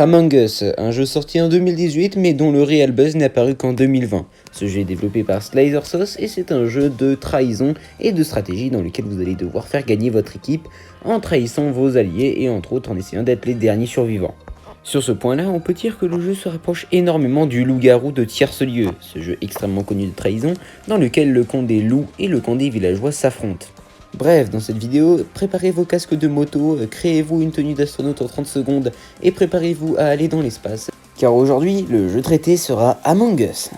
Among Us, un jeu sorti en 2018 mais dont le réel buzz n'est apparu qu'en 2020. Ce jeu est développé par Slicersource et c'est un jeu de trahison et de stratégie dans lequel vous allez devoir faire gagner votre équipe en trahissant vos alliés et entre autres en essayant d'être les derniers survivants. Sur ce point-là, on peut dire que le jeu se rapproche énormément du loup-garou de Tierce-Lieu, ce jeu extrêmement connu de trahison dans lequel le camp des loups et le camp des villageois s'affrontent. Bref, dans cette vidéo, préparez vos casques de moto, créez-vous une tenue d'astronaute en 30 secondes et préparez-vous à aller dans l'espace. Car aujourd'hui, le jeu traité sera Among Us.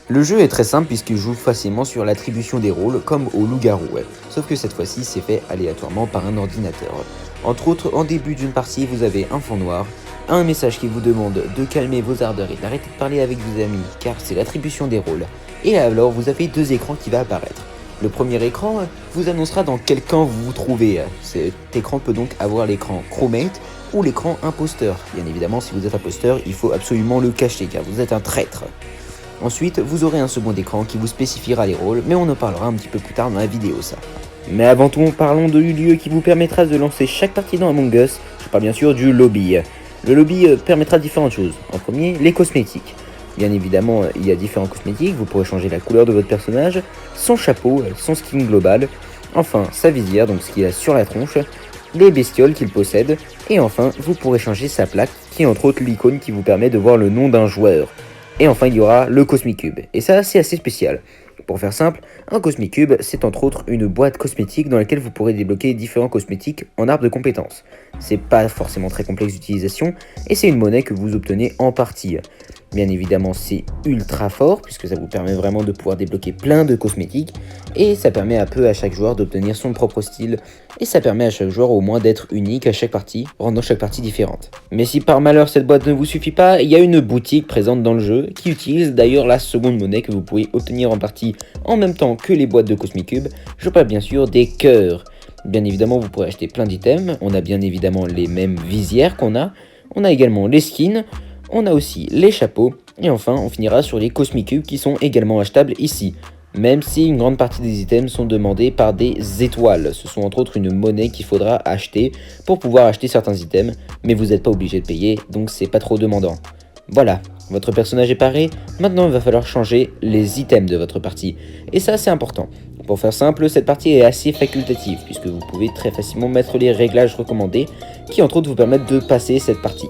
Le jeu est très simple puisqu'il joue facilement sur l'attribution des rôles comme au loup-garou, sauf que cette fois-ci c'est fait aléatoirement par un ordinateur. Entre autres, en début d'une partie vous avez un fond noir, un message qui vous demande de calmer vos ardeurs et d'arrêter de parler avec vos amis car c'est l'attribution des rôles, et alors vous avez deux écrans qui vont apparaître. Le premier écran vous annoncera dans quel camp vous vous trouvez. Cet écran peut donc avoir l'écran crewmate ou l'écran imposteur. Bien évidemment, si vous êtes imposteur, il faut absolument le cacher car vous êtes un traître. Ensuite, vous aurez un second écran qui vous spécifiera les rôles, mais on en parlera un petit peu plus tard dans la vidéo ça. Mais avant tout, parlons du lieu qui vous permettra de lancer chaque partie dans Among Us. Je parle bien sûr du lobby. Le lobby permettra différentes choses. En premier, les cosmétiques. Bien évidemment, il y a différents cosmétiques, vous pourrez changer la couleur de votre personnage, son chapeau, son skin global, enfin sa visière, donc ce qu'il a sur la tronche, les bestioles qu'il possède, et enfin, vous pourrez changer sa plaque, qui est entre autres l'icône qui vous permet de voir le nom d'un joueur. Et enfin, il y aura le Cosmic Cube. Et ça, c'est assez spécial. Pour faire simple, un Cosmic Cube, c'est entre autres une boîte cosmétique dans laquelle vous pourrez débloquer différents cosmétiques en arbre de compétences. C'est pas forcément très complexe d'utilisation, et c'est une monnaie que vous obtenez en partie. Bien évidemment, c'est ultra fort, puisque ça vous permet vraiment de pouvoir débloquer plein de cosmétiques, et ça permet un peu à chaque joueur d'obtenir son propre style, et ça permet à chaque joueur au moins d'être unique à chaque partie, rendant chaque partie différente. Mais si par malheur cette boîte ne vous suffit pas, il y a une boutique présente dans le jeu, qui utilise d'ailleurs la seconde monnaie que vous pouvez obtenir en partie en même temps que les boîtes de Cosmic Cube. Je parle bien sûr des cœurs. Bien évidemment, vous pourrez acheter plein d'items, on a bien évidemment les mêmes visières qu'on a, on a également les skins, on a aussi les chapeaux, et enfin on finira sur les Cosmic Cubes qui sont également achetables ici. Même si une grande partie des items sont demandés par des étoiles, ce sont entre autres une monnaie qu'il faudra acheter pour pouvoir acheter certains items, mais vous n'êtes pas obligé de payer, donc c'est pas trop demandant. Voilà, votre personnage est paré, maintenant il va falloir changer les items de votre partie, et ça c'est important. Pour faire simple, cette partie est assez facultative, puisque vous pouvez très facilement mettre les réglages recommandés, qui entre autres vous permettent de passer cette partie.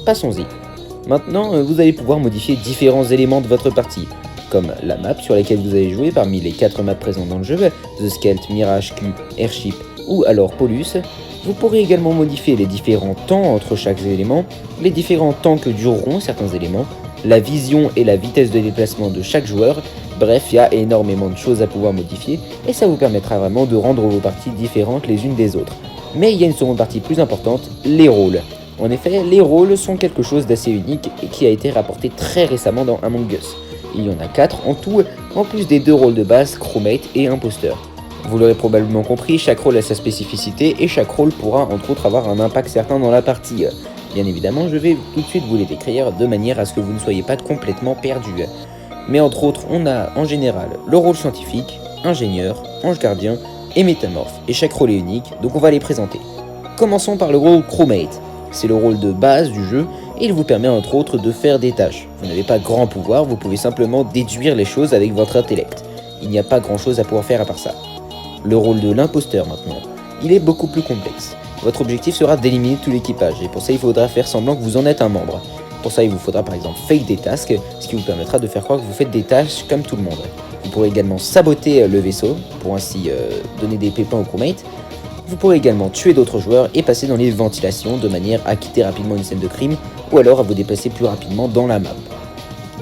Passons-y. Maintenant, vous allez pouvoir modifier différents éléments de votre partie, comme la map sur laquelle vous allez jouer parmi les 4 maps présentes dans le jeu, The Skelt, Mirage, Q, Airship ou alors Polus. Vous pourrez également modifier les différents temps entre chaque élément, les différents temps que dureront certains éléments, la vision et la vitesse de déplacement de chaque joueur. Bref, il y a énormément de choses à pouvoir modifier et ça vous permettra vraiment de rendre vos parties différentes les unes des autres. Mais il y a une seconde partie plus importante, les rôles. En effet, les rôles sont quelque chose d'assez unique et qui a été rapporté très récemment dans Among Us. Il y en a 4 en tout, en plus des 2 rôles de base, crewmate et imposteur. Vous l'aurez probablement compris, chaque rôle a sa spécificité et chaque rôle pourra entre autres avoir un impact certain dans la partie. Bien évidemment, je vais tout de suite vous les décrire de manière à ce que vous ne soyez pas complètement perdu. Mais entre autres, on a en général le rôle scientifique, ingénieur, ange gardien et métamorphe. Et chaque rôle est unique, donc on va les présenter. Commençons par le rôle crewmate. C'est le rôle de base du jeu et il vous permet entre autres de faire des tâches. Vous n'avez pas grand pouvoir, vous pouvez simplement déduire les choses avec votre intellect. Il n'y a pas grand chose à pouvoir faire à part ça. Le rôle de l'imposteur maintenant, il est beaucoup plus complexe. Votre objectif sera d'éliminer tout l'équipage et pour ça il faudra faire semblant que vous en êtes un membre. Pour ça il vous faudra par exemple fake des tasks, ce qui vous permettra de faire croire que vous faites des tâches comme tout le monde. Vous pourrez également saboter le vaisseau pour ainsi donner des pépins au crewmate. Vous pourrez également tuer d'autres joueurs et passer dans les ventilations de manière à quitter rapidement une scène de crime ou alors à vous déplacer plus rapidement dans la map.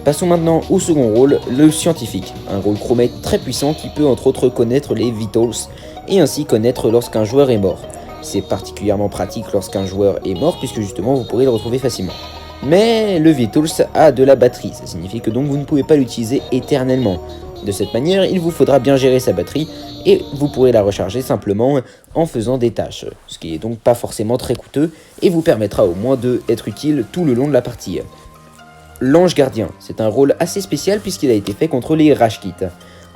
Passons maintenant au second rôle, le scientifique, un rôle crewmate très puissant qui peut entre autres connaître les vitals et ainsi connaître lorsqu'un joueur est mort. C'est particulièrement pratique lorsqu'un joueur est mort puisque justement vous pourrez le retrouver facilement. Mais le vitals a de la batterie, ça signifie que donc vous ne pouvez pas l'utiliser éternellement. De cette manière, il vous faudra bien gérer sa batterie et vous pourrez la recharger simplement en faisant des tâches, ce qui est donc pas forcément très coûteux et vous permettra au moins d'être utile tout le long de la partie. L'ange gardien, c'est un rôle assez spécial puisqu'il a été fait contre les rage kits.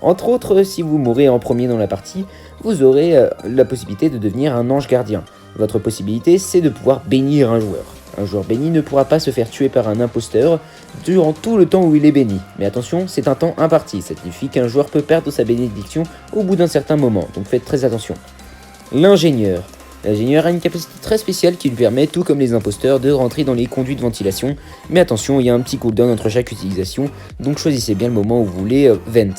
Entre autres, si vous mourrez en premier dans la partie, vous aurez la possibilité de devenir un ange gardien. Votre possibilité, c'est de pouvoir bénir un joueur. Un joueur béni ne pourra pas se faire tuer par un imposteur durant tout le temps où il est béni. Mais attention, c'est un temps imparti, ça signifie qu'un joueur peut perdre sa bénédiction au bout d'un certain moment, donc faites très attention. L'ingénieur. L'ingénieur a une capacité très spéciale qui lui permet, tout comme les imposteurs, de rentrer dans les conduits de ventilation. Mais attention, il y a un petit cooldown entre chaque utilisation, donc choisissez bien le moment où vous voulez vent.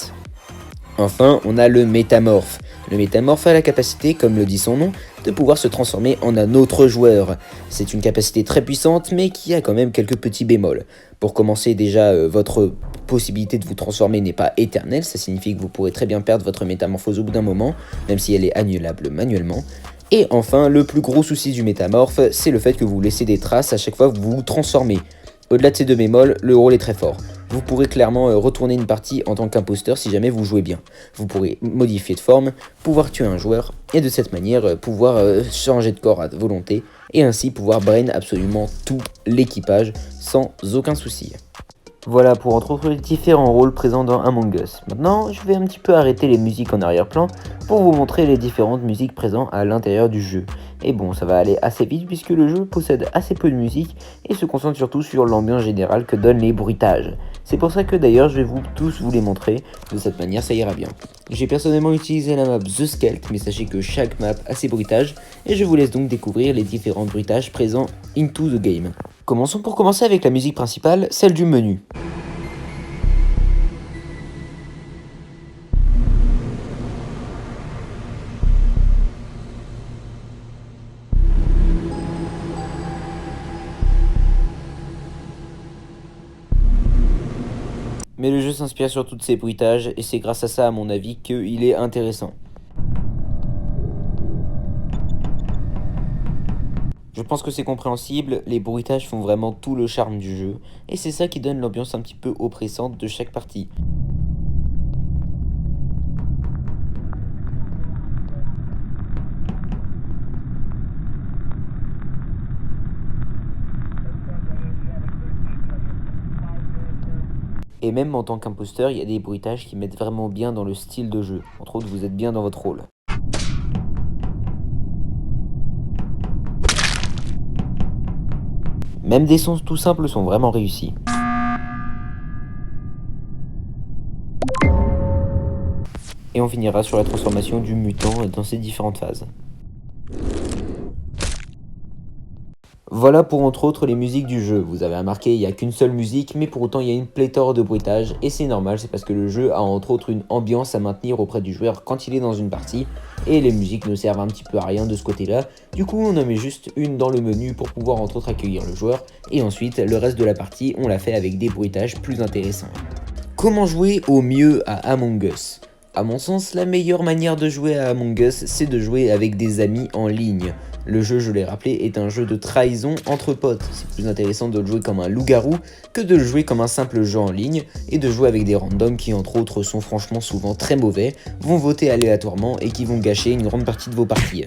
Enfin, on a le métamorphe. Le métamorphe a la capacité, comme le dit son nom, de pouvoir se transformer en un autre joueur. C'est une capacité très puissante, mais qui a quand même quelques petits bémols. Pour commencer, déjà, votre possibilité de vous transformer n'est pas éternelle, ça signifie que vous pourrez très bien perdre votre métamorphose au bout d'un moment, même si elle est annulable manuellement. Et enfin, le plus gros souci du métamorphe, c'est le fait que vous laissez des traces à chaque fois que vous vous transformez. Au-delà de ces deux bémols, le rôle est très fort. Vous pourrez clairement retourner une partie en tant qu'imposteur si jamais vous jouez bien. Vous pourrez modifier de forme, pouvoir tuer un joueur, et de cette manière pouvoir changer de corps à volonté, et ainsi pouvoir brain absolument tout l'équipage sans aucun souci. Voilà pour entre autres les différents rôles présents dans Among Us. Maintenant, je vais un petit peu arrêter les musiques en arrière-plan pour vous montrer les différentes musiques présentes à l'intérieur du jeu. Et bon, ça va aller assez vite puisque le jeu possède assez peu de musique et se concentre surtout sur l'ambiance générale que donnent les bruitages. C'est pour ça que d'ailleurs je vais tous vous les montrer, de cette manière ça ira bien. J'ai personnellement utilisé la map The Skelt, mais sachez que chaque map a ses bruitages et je vous laisse donc découvrir les différents bruitages présents into the game. Commençons pour commencer avec la musique principale, celle du menu. Mais le jeu s'inspire sur tous ces bruitages et c'est grâce à ça à mon avis qu'il est intéressant. Je pense que c'est compréhensible, les bruitages font vraiment tout le charme du jeu, et c'est ça qui donne l'ambiance un petit peu oppressante de chaque partie. Et même en tant qu'imposteur, il y a des bruitages qui mettent vraiment bien dans le style de jeu. Entre autres, vous êtes bien dans votre rôle. Même des sons tout simples sont vraiment réussis. Et on finira sur la transformation du mutant dans ses différentes phases. Voilà pour entre autres les musiques du jeu. Vous avez remarqué, il n'y a qu'une seule musique, mais pour autant il y a une pléthore de bruitages, et c'est normal, c'est parce que le jeu a entre autres une ambiance à maintenir auprès du joueur quand il est dans une partie, et les musiques ne servent un petit peu à rien de ce côté-là. Du coup, on en met juste une dans le menu pour pouvoir entre autres accueillir le joueur, et ensuite le reste de la partie, on l'a fait avec des bruitages plus intéressants. Comment jouer au mieux à Among Us ? À mon sens, la meilleure manière de jouer à Among Us, c'est de jouer avec des amis en ligne. Le jeu, je l'ai rappelé, est un jeu de trahison entre potes. C'est plus intéressant de le jouer comme un loup-garou que de le jouer comme un simple jeu en ligne et de jouer avec des randoms qui, entre autres, sont franchement souvent très mauvais, vont voter aléatoirement et qui vont gâcher une grande partie de vos parties.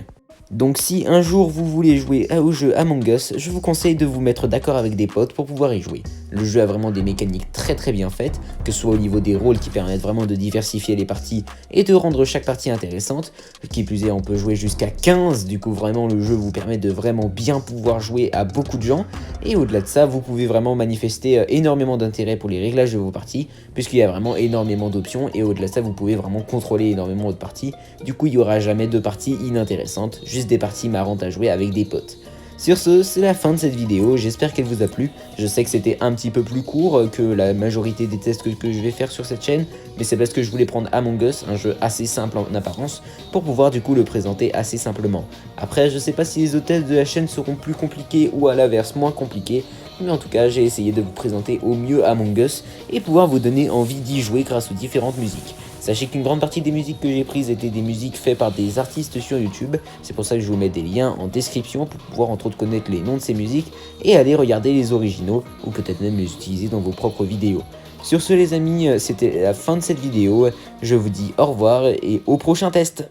Donc si un jour vous voulez jouer au jeu Among Us, je vous conseille de vous mettre d'accord avec des potes pour pouvoir y jouer. Le jeu a vraiment des mécaniques très bien faites, que ce soit au niveau des rôles qui permettent vraiment de diversifier les parties et de rendre chaque partie intéressante. Qui plus est, on peut jouer jusqu'à 15, du coup vraiment le jeu vous permet de vraiment bien pouvoir jouer à beaucoup de gens. Et au-delà de ça, vous pouvez vraiment manifester énormément d'intérêt pour les réglages de vos parties, puisqu'il y a vraiment énormément d'options, et au-delà de ça, vous pouvez vraiment contrôler énormément votre partie. Du coup, il n'y aura jamais de parties inintéressantes, juste des parties marrantes à jouer avec des potes. Sur ce, c'est la fin de cette vidéo, j'espère qu'elle vous a plu. Je sais que c'était un petit peu plus court que la majorité des tests que je vais faire sur cette chaîne, mais c'est parce que je voulais prendre Among Us, un jeu assez simple en apparence, pour pouvoir du coup le présenter assez simplement. Après, je sais pas si les autres tests de la chaîne seront plus compliqués ou à l'inverse moins compliqués, mais en tout cas, j'ai essayé de vous présenter au mieux Among Us et pouvoir vous donner envie d'y jouer grâce aux différentes musiques. Sachez qu'une grande partie des musiques que j'ai prises étaient des musiques faites par des artistes sur YouTube, c'est pour ça que je vous mets des liens en description pour pouvoir entre autres connaître les noms de ces musiques et aller regarder les originaux ou peut-être même les utiliser dans vos propres vidéos. Sur ce les amis, c'était la fin de cette vidéo. Je vous dis au revoir et au prochain test.